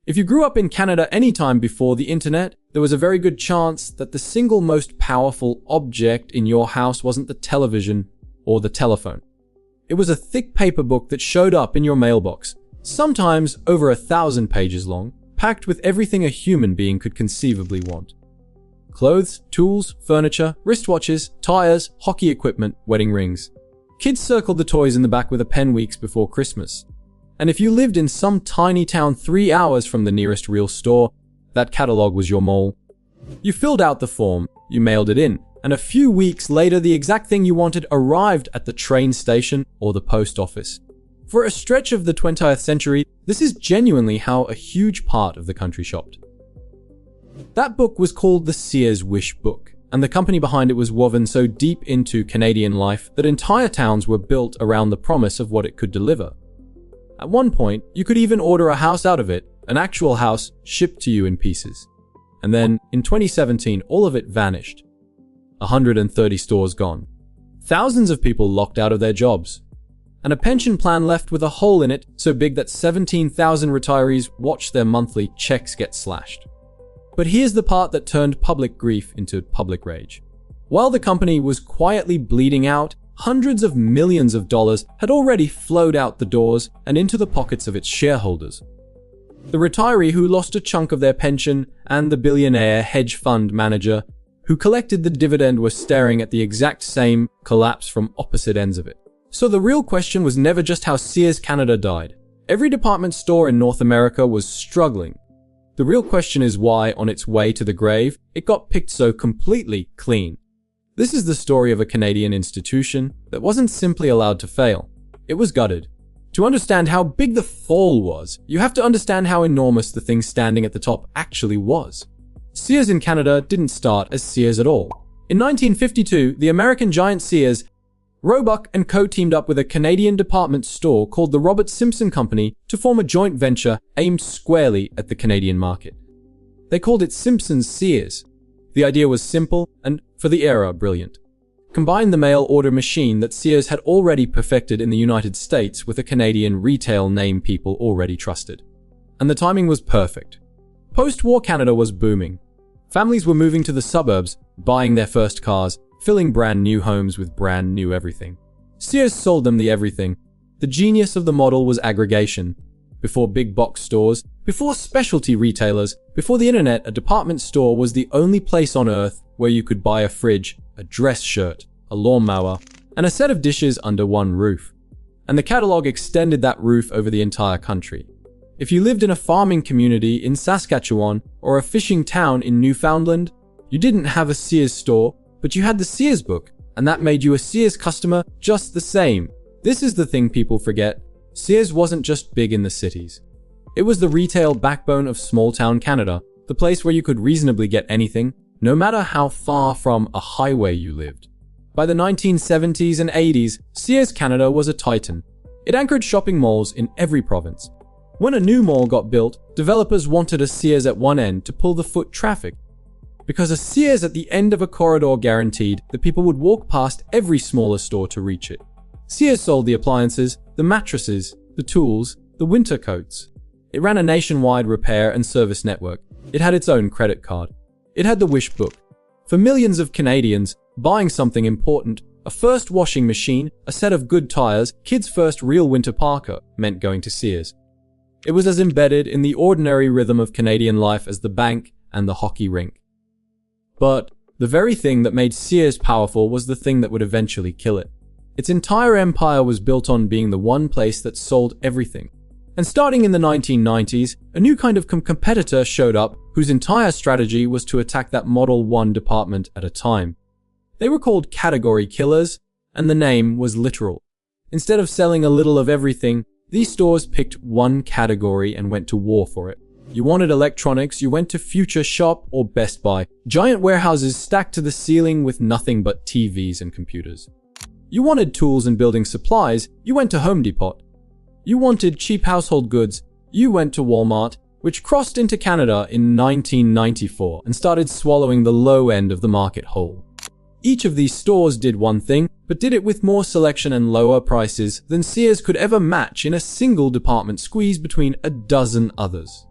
If you grew up in Canada any time before the internet, there was a very good chance that the single most powerful object in your house wasn't the television or the telephone. It was a thick paper book that showed up in your mailbox, sometimes over 1,000 pages long, packed with everything a human being could conceivably want. Clothes, tools, furniture, wristwatches, tires, hockey equipment, wedding rings. Kids circled the toys in the back with a pen weeks before Christmas. And if you lived in some tiny town 3 hours from the nearest real store, that catalogue was your mole. You filled out the form, you mailed it in, and a few weeks later the exact thing you wanted arrived at the train station or the post office. For a stretch of the 20th century, this is genuinely how a huge part of the country shopped. That book was called the Sears Wish Book, and the company behind it was woven so deep into Canadian life that entire towns were built around the promise of what it could deliver. At one point, you could even order a house out of it, an actual house shipped to you in pieces. And then, in 2017, all of it vanished. 130 stores gone. Thousands of people locked out of their jobs. And a pension plan left with a hole in it so big that 17,000 retirees watched their monthly checks get slashed. But here's the part that turned public grief into public rage. While the company was quietly bleeding out, hundreds of millions of dollars had already flowed out the doors and into the pockets of its shareholders. The retiree who lost a chunk of their pension and the billionaire hedge fund manager who collected the dividend were staring at the exact same collapse from opposite ends of it. So the real question was never just how Sears Canada died. Every department store in North America was struggling. The real question is why, on its way to the grave, it got picked so completely clean. This is the story of a Canadian institution that wasn't simply allowed to fail. It was gutted. To understand how big the fall was, you have to understand how enormous the thing standing at the top actually was. Sears in Canada didn't start as Sears at all. In 1952, the American giant Sears, Roebuck & Co. teamed up with a Canadian department store called the Robert Simpson Company to form a joint venture aimed squarely at the Canadian market. They called it Simpson's Sears. The idea was simple and, for the era, brilliant. Combine the mail order machine that Sears had already perfected in the United States with a Canadian retail name people already trusted. And the timing was perfect. Post-war Canada was booming. Families were moving to the suburbs, buying their first cars, filling brand new homes with brand new everything. Sears sold them the everything. The genius of the model was aggregation. Before big box stores, before specialty retailers, before the internet, a department store was the only place on earth where you could buy a fridge, a dress shirt, a lawnmower, and a set of dishes under one roof. And the catalog extended that roof over the entire country. If you lived in a farming community in Saskatchewan or a fishing town in Newfoundland, you didn't have a Sears store, but you had the Sears book, and that made you a Sears customer just the same. This is the thing people forget. Sears wasn't just big in the cities. It was the retail backbone of small-town Canada, the place where you could reasonably get anything, no matter how far from a highway you lived. By the 1970s and 80s, Sears Canada was a titan. It anchored shopping malls in every province. When a new mall got built, developers wanted a Sears at one end to pull the foot traffic. Because a Sears at the end of a corridor guaranteed that people would walk past every smaller store to reach it. Sears sold the appliances, the mattresses, the tools, the winter coats. It ran a nationwide repair and service network. It had its own credit card. It had the Wish Book. For millions of Canadians, buying something important, a first washing machine, a set of good tires, kids' first real winter parka, meant going to Sears. It was as embedded in the ordinary rhythm of Canadian life as the bank and the hockey rink. But the very thing that made Sears powerful was the thing that would eventually kill it. Its entire empire was built on being the one place that sold everything. And starting in the 1990s, a new kind of competitor showed up whose entire strategy was to attack that model one department at a time. They were called category killers, and the name was literal. Instead of selling a little of everything, these stores picked one category and went to war for it. You wanted electronics, you went to Future Shop or Best Buy, giant warehouses stacked to the ceiling with nothing but TVs and computers. You wanted tools and building supplies, you went to Home Depot. You wanted cheap household goods, you went to Walmart, which crossed into Canada in 1994 and started swallowing the low end of the market whole. Each of these stores did one thing, but did it with more selection and lower prices than Sears could ever match in a single department squeeze between a dozen others.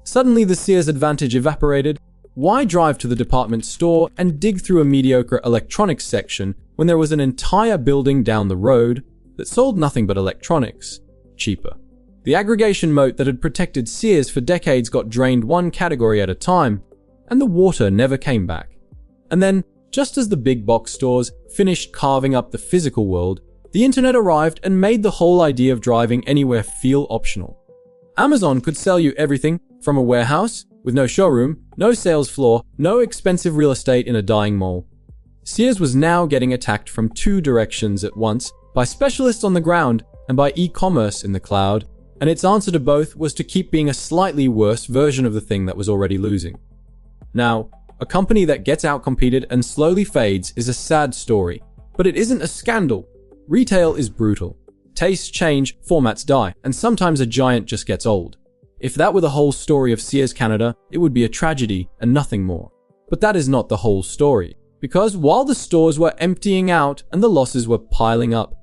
Suddenly the Sears advantage evaporated. Why drive to the department store and dig through a mediocre electronics section when there was an entire building down the road that sold nothing but electronics, cheaper? The aggregation moat that had protected Sears for decades got drained one category at a time, and the water never came back. And then, just as the big box stores finished carving up the physical world, the internet arrived and made the whole idea of driving anywhere feel optional. Amazon could sell you everything from a warehouse with no showroom, no sales floor, no expensive real estate in a dying mall. Sears was now getting attacked from two directions at once, by specialists on the ground and by e-commerce in the cloud, and its answer to both was to keep being a slightly worse version of the thing that was already losing. Now, a company that gets outcompeted and slowly fades is a sad story, but it isn't a scandal. Retail is brutal. Tastes change, formats die, and sometimes a giant just gets old. If that were the whole story of Sears Canada, it would be a tragedy and nothing more. But that is not the whole story, because while the stores were emptying out and the losses were piling up,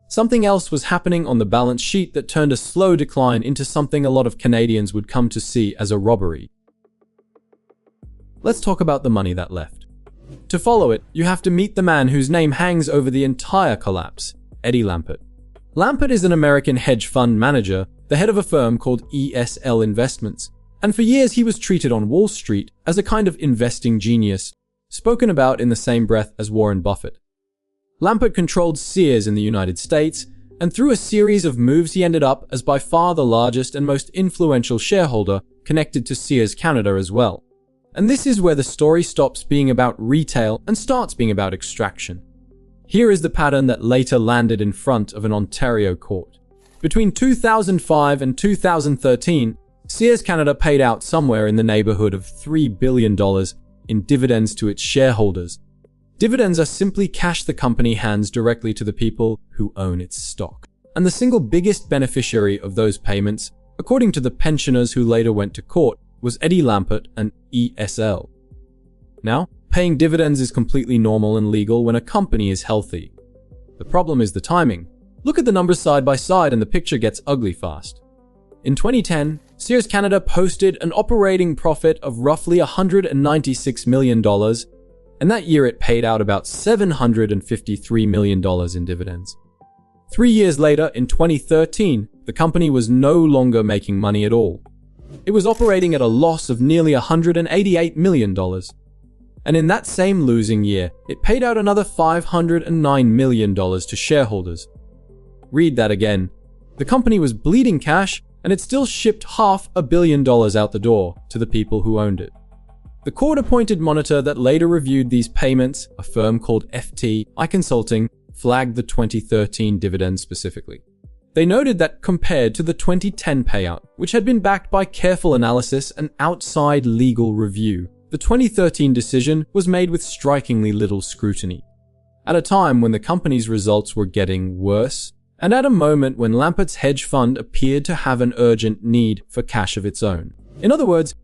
something else was happening on the balance sheet that turned a slow decline into something a lot of Canadians would come to see as a robbery. Let's talk about the money that left. To follow it, you have to meet the man whose name hangs over the entire collapse, Eddie Lampert. Lampert is an American hedge fund manager, the head of a firm called ESL Investments, and for years he was treated on Wall Street as a kind of investing genius, spoken about in the same breath as Warren Buffett. Lampert controlled Sears in the United States, and through a series of moves he ended up as by far the largest and most influential shareholder connected to Sears Canada as well. And this is where the story stops being about retail and starts being about extraction. Here is the pattern that later landed in front of an Ontario court. Between 2005 and 2013, Sears Canada paid out somewhere in the neighborhood of $3 billion in dividends to its shareholders. Dividends are simply cash the company hands directly to the people who own its stock. And the single biggest beneficiary of those payments, according to the pensioners who later went to court, was Eddie Lampert and ESL. Now, paying dividends is completely normal and legal when a company is healthy. The problem is the timing. Look at the numbers side by side and the picture gets ugly fast. In 2010, Sears Canada posted an operating profit of roughly $196 million, and that year it paid out about $753 million in dividends. 3 years later, in 2013, the company was no longer making money at all. It was operating at a loss of nearly $188 million. And in that same losing year, it paid out another $509 million to shareholders. Read that again. The company was bleeding cash, and it still shipped $500 million out the door to the people who owned it. The court-appointed monitor that later reviewed these payments, a firm called FTI Consulting, flagged the 2013 dividends specifically. They noted that compared to the 2010 payout, which had been backed by careful analysis and outside legal review, the 2013 decision was made with strikingly little scrutiny. At a time when the company's results were getting worse, and at a moment when Lampert's hedge fund appeared to have an urgent need for cash of its own. In other words,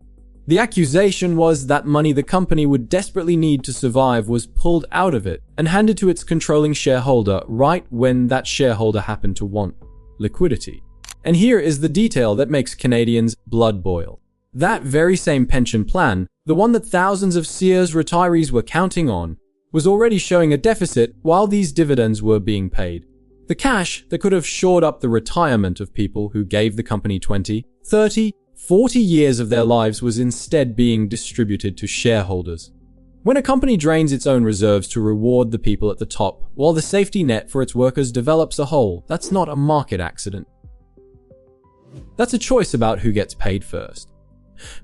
the accusation was that money the company would desperately need to survive was pulled out of it and handed to its controlling shareholder right when that shareholder happened to want liquidity. And here is the detail that makes Canadians' blood boil. That very same pension plan, the one that thousands of Sears retirees were counting on, was already showing a deficit while these dividends were being paid. The cash that could have shored up the retirement of people who gave the company 20, 30, 40 years of their lives was instead being distributed to shareholders. When a company drains its own reserves to reward the people at the top, while the safety net for its workers develops a hole, that's not a market accident. That's a choice about who gets paid first.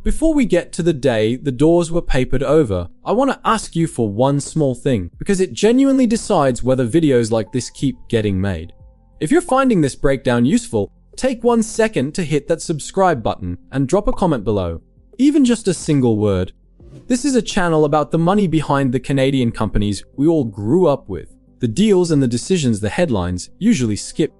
Before we get to the day the doors were papered over, I want to ask you for one small thing, because it genuinely decides whether videos like this keep getting made. If you're finding this breakdown useful, take 1 second to hit that subscribe button and drop a comment below, even just a single word. This is a channel about the money behind the Canadian companies we all grew up with, the deals and the decisions the headlines usually skip.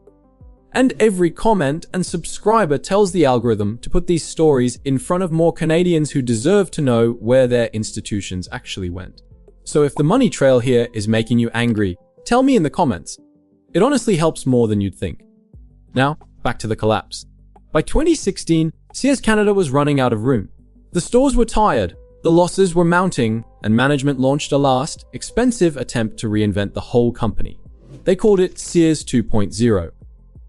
And every comment and subscriber tells the algorithm to put these stories in front of more Canadians who deserve to know where their institutions actually went. So if the money trail here is making you angry, tell me in the comments. It honestly helps more than you'd think. Now, back to the collapse. By 2016, Sears Canada was running out of room. The stores were tired, the losses were mounting, and management launched a last, expensive attempt to reinvent the whole company. They called it Sears 2.0.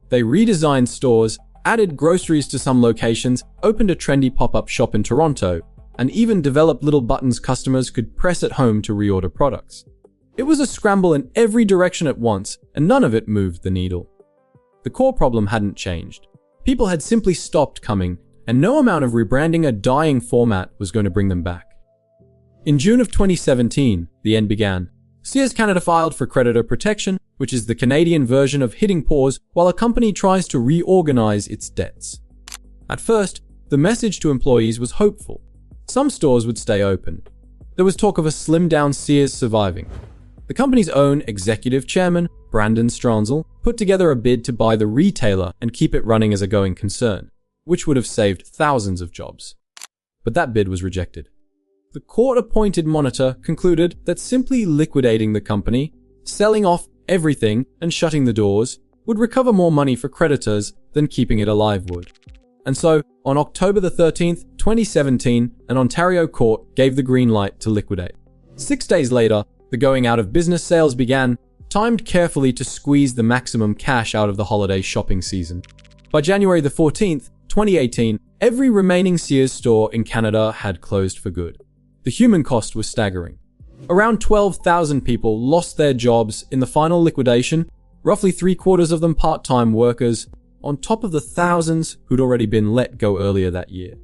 They redesigned stores, added groceries to some locations, opened a trendy pop-up shop in Toronto, and even developed little buttons customers could press at home to reorder products. It was a scramble in every direction at once, and none of it moved the needle. The core problem hadn't changed. People had simply stopped coming, and no amount of rebranding a dying format was going to bring them back. In June of 2017, the end began. Sears Canada filed for creditor protection, which is the Canadian version of hitting pause while a company tries to reorganize its debts. At first, the message to employees was hopeful. Some stores would stay open. There was talk of a slimmed-down Sears surviving. The company's own executive chairman, Brandon Stronsel, put together a bid to buy the retailer and keep it running as a going concern, which would have saved thousands of jobs. But that bid was rejected. The court-appointed monitor concluded that simply liquidating the company, selling off everything and shutting the doors would recover more money for creditors than keeping it alive would. And so, on October the 13th, 2017, an Ontario court gave the green light to liquidate. 6 days later, the going out of business sales began, timed carefully to squeeze the maximum cash out of the holiday shopping season. By January the 14th, 2018, every remaining Sears store in Canada had closed for good. The human cost was staggering. Around 12,000 people lost their jobs in the final liquidation, roughly 3/4 of them part-time workers, on top of the thousands who'd already been let go earlier that year.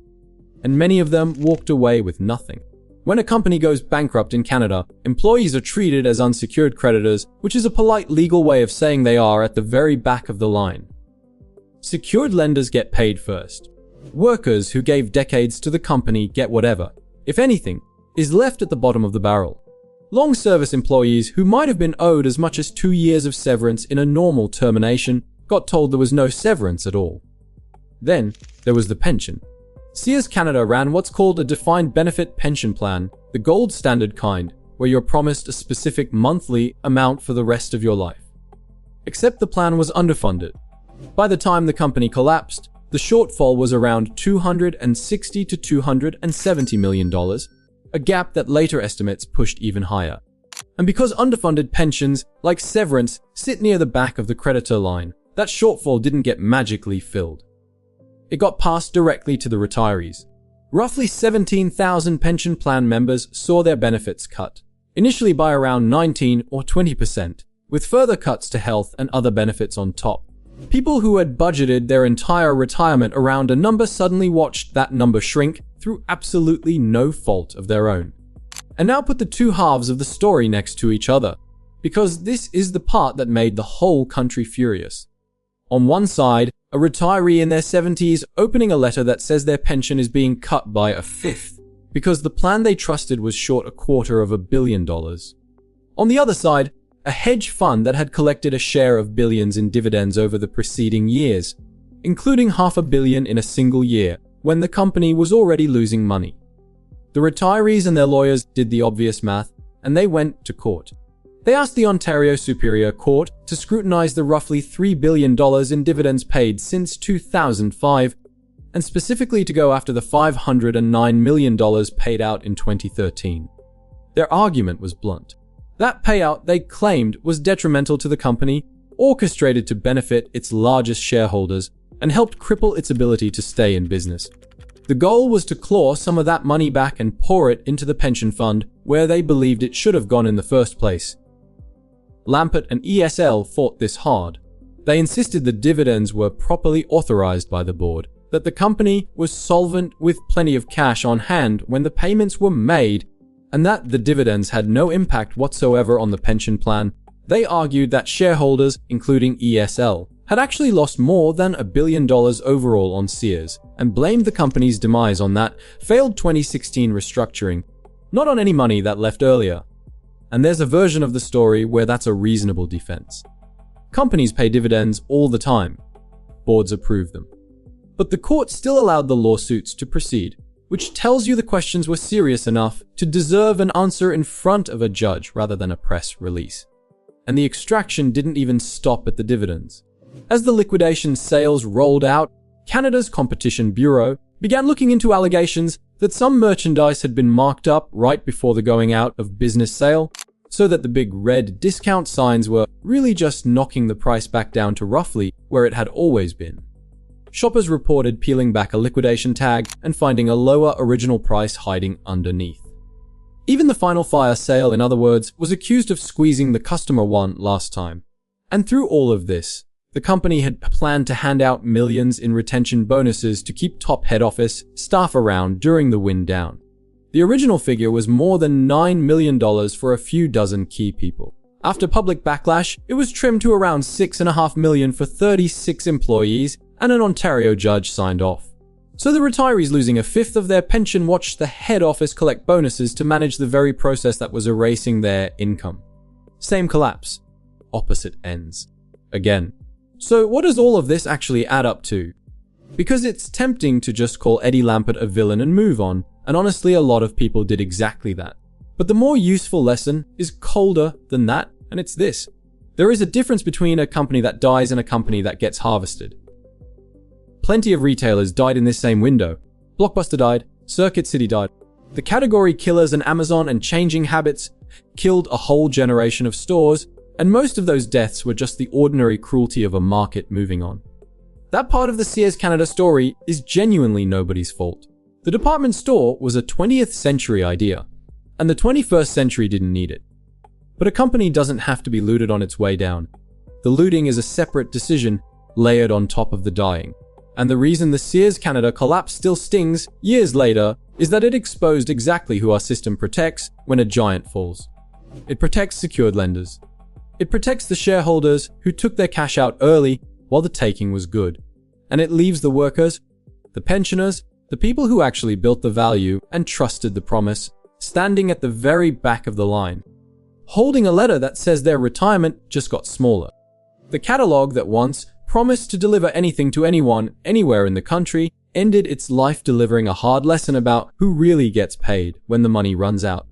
And many of them walked away with nothing. When a company goes bankrupt in Canada, employees are treated as unsecured creditors, which is a polite legal way of saying they are at the very back of the line. Secured lenders get paid first. Workers who gave decades to the company get whatever, if anything, is left at the bottom of the barrel. Long service employees who might have been owed as much as 2 years of severance in a normal termination got told there was no severance at all. Then, there was the pension. Sears Canada ran what's called a defined benefit pension plan, the gold standard kind, where you're promised a specific monthly amount for the rest of your life. Except the plan was underfunded. By the time the company collapsed, the shortfall was around $260 to $270 million, a gap that later estimates pushed even higher. And because underfunded pensions, like severance, sit near the back of the creditor line, that shortfall didn't get magically filled. It got passed directly to the retirees. Roughly 17,000 pension plan members saw their benefits cut, initially by around 19 or 20%, with further cuts to health and other benefits on top. People who had budgeted their entire retirement around a number suddenly watched that number shrink through absolutely no fault of their own. And now put the two halves of the story next to each other, because this is the part that made the whole country furious. On one side, a retiree in their 70s opening a letter that says their pension is being cut by a fifth, because the plan they trusted was short $250 million. On the other side, a hedge fund that had collected a share of billions in dividends over the preceding years, including $500 million in a single year, when the company was already losing money. The retirees and their lawyers did the obvious math, and they went to court. They asked the Ontario Superior Court to scrutinize the roughly $3 billion in dividends paid since 2005, and specifically to go after the $509 million paid out in 2013. Their argument was blunt. That payout, they claimed, was detrimental to the company, orchestrated to benefit its largest shareholders, and helped cripple its ability to stay in business. The goal was to claw some of that money back and pour it into the pension fund where they believed it should have gone in the first place. Lampert and ESL fought this hard. They insisted the dividends were properly authorized by the board, that the company was solvent with plenty of cash on hand when the payments were made, and that the dividends had no impact whatsoever on the pension plan. They argued that shareholders, including ESL, had actually lost more than $1 billion overall on Sears, and blamed the company's demise on that failed 2016 restructuring, not on any money that left earlier. And there's a version of the story where that's a reasonable defense. Companies pay dividends all the time. Boards approve them. But the court still allowed the lawsuits to proceed, which tells you the questions were serious enough to deserve an answer in front of a judge rather than a press release. And the extraction didn't even stop at the dividends. As the liquidation sales rolled out, Canada's Competition Bureau began looking into allegations that some merchandise had been marked up right before the going out of business sale, so that the big red discount signs were really just knocking the price back down to roughly where it had always been. Shoppers reported peeling back a liquidation tag and finding a lower original price hiding underneath. Even the final fire sale, in other words, was accused of squeezing the customer one last time. And through all of this, the company had planned to hand out millions in retention bonuses to keep top head office staff around during the wind down. The original figure was more than $9 million for a few dozen key people. After public backlash, it was trimmed to around $6.5 million for 36 employees, and an Ontario judge signed off. So the retirees losing a fifth of their pension watched the head office collect bonuses to manage the very process that was erasing their income. Same collapse. Opposite ends. Again. So what does all of this actually add up to? Because it's tempting to just call Eddie Lampert a villain and move on, and honestly a lot of people did exactly that. But the more useful lesson is colder than that, and it's this. There is a difference between a company that dies and a company that gets harvested. Plenty of retailers died in this same window. Blockbuster died, Circuit City died. The category killers and Amazon and changing habits killed a whole generation of stores, and most of those deaths were just the ordinary cruelty of a market moving on. That part of the Sears Canada story is genuinely nobody's fault. The department store was a 20th century idea, and the 21st century didn't need it. But a company doesn't have to be looted on its way down. The looting is a separate decision layered on top of the dying. And the reason the Sears Canada collapse still stings years later is that it exposed exactly who our system protects when a giant falls. It protects secured lenders. It protects the shareholders who took their cash out early while the taking was good. And it leaves the workers, the pensioners, the people who actually built the value and trusted the promise, standing at the very back of the line, holding a letter that says their retirement just got smaller. The catalogue that once promised to deliver anything to anyone, anywhere in the country, ended its life delivering a hard lesson about who really gets paid when the money runs out.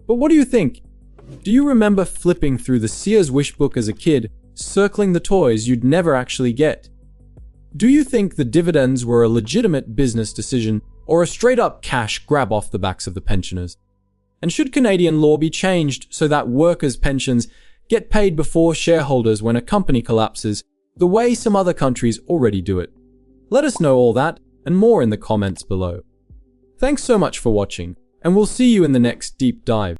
But what do you think? Do you remember flipping through the Sears Wish Book as a kid, circling the toys you'd never actually get? Do you think the dividends were a legitimate business decision or a straight-up cash grab off the backs of the pensioners? And should Canadian law be changed so that workers' pensions get paid before shareholders when a company collapses, the way some other countries already do it? Let us know all that and more in the comments below. Thanks so much for watching, and we'll see you in the next deep dive.